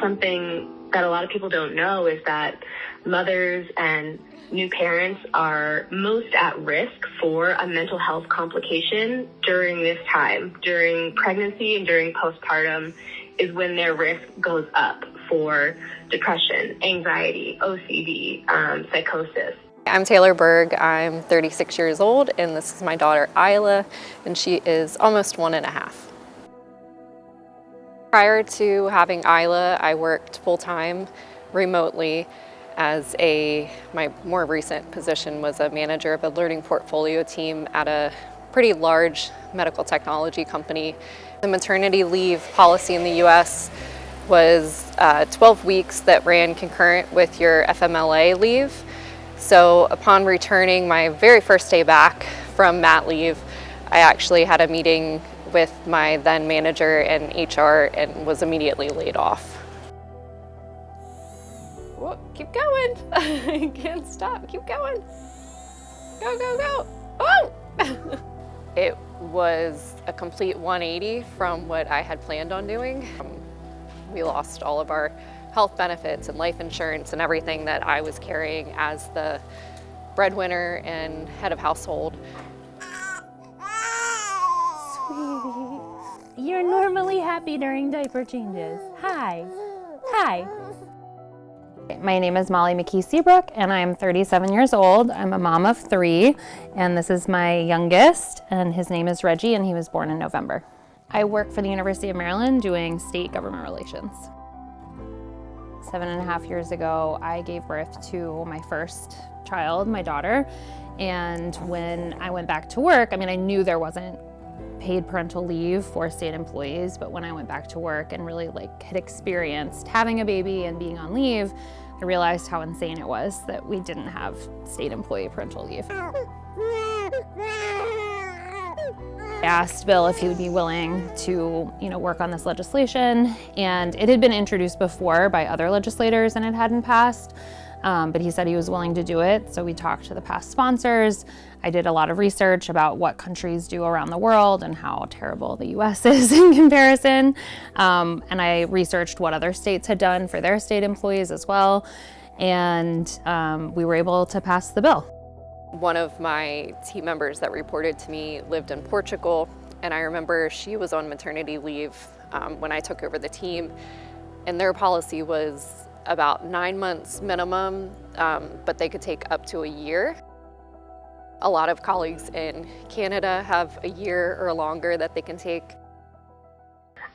Something that a lot of people don't know is that mothers and new parents are most at risk for a mental health complication during this time. During pregnancy and during postpartum is when their risk goes up for depression, anxiety, OCD, psychosis. I'm Taylor Berg. I'm 36 years old, and this is my daughter Isla, and she is almost 1.5. Prior to having Isla, I worked full-time remotely as my more recent position was a manager of a learning portfolio team at a pretty large medical technology company. The maternity leave policy in the US was 12 weeks that ran concurrent with your FMLA leave. So upon returning my very first day back from mat leave, I actually had a meeting with my then manager and HR and was immediately laid off. Whoa, keep going. I can't stop, keep going. Go, go, go. Oh! It was a complete 180 from what I had planned on doing. We lost all of our health benefits and life insurance and everything that I was carrying as the breadwinner and head of household. Sweetie, you're normally happy during diaper changes. Hi. Hi. My name is Molly McKee Seabrook, and I'm 37 years old. I'm a mom of 3, and this is my youngest, and his name is Reggie, and he was born in November. I work for the University of Maryland doing state government relations. 7.5 years ago, I gave birth to my first child, my daughter, and when I went back to work, I knew there wasn't paid parental leave for state employees, but when I went back to work and really had experienced having a baby and being on leave, I realized how insane it was that we didn't have state employee parental leave. I asked Bill if he would be willing to, work on this legislation, and it had been introduced before by other legislators and it hadn't passed, but he said he was willing to do it, so we talked to the past sponsors. I did a lot of research about what countries do around the world and how terrible the US is in comparison, and I researched what other states had done for their state employees as well, and we were able to pass the bill. One of my team members that reported to me lived in Portugal, and I remember she was on maternity leave when I took over the team, and their policy was about 9 months minimum, but they could take up to a year. A lot of colleagues in Canada have a year or longer that they can take.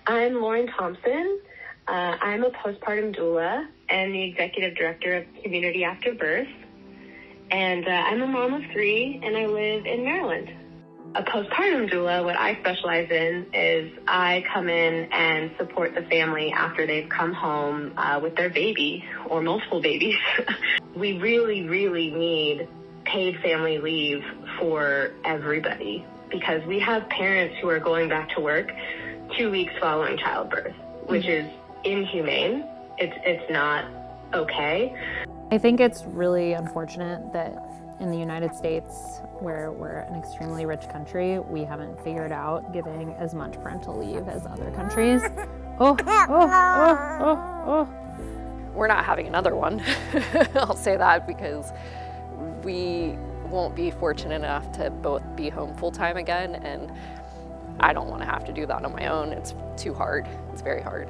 I'm Lauren Thompson. I'm a postpartum doula and the executive director of Community After Birth. And I'm a mom of 3, and I live in Maryland. A postpartum doula, what I specialize in is I come in and support the family after they've come home with their baby or multiple babies. We really, really need paid family leave for everybody because we have parents who are going back to work 2 weeks following childbirth, which is inhumane. It's not okay. I think it's really unfortunate that in the United States, where we're an extremely rich country, we haven't figured out giving as much parental leave as other countries. We're not having another one. I'll say that because we won't be fortunate enough to both be home full-time again, and I don't want to have to do that on my own. It's too hard. It's very hard.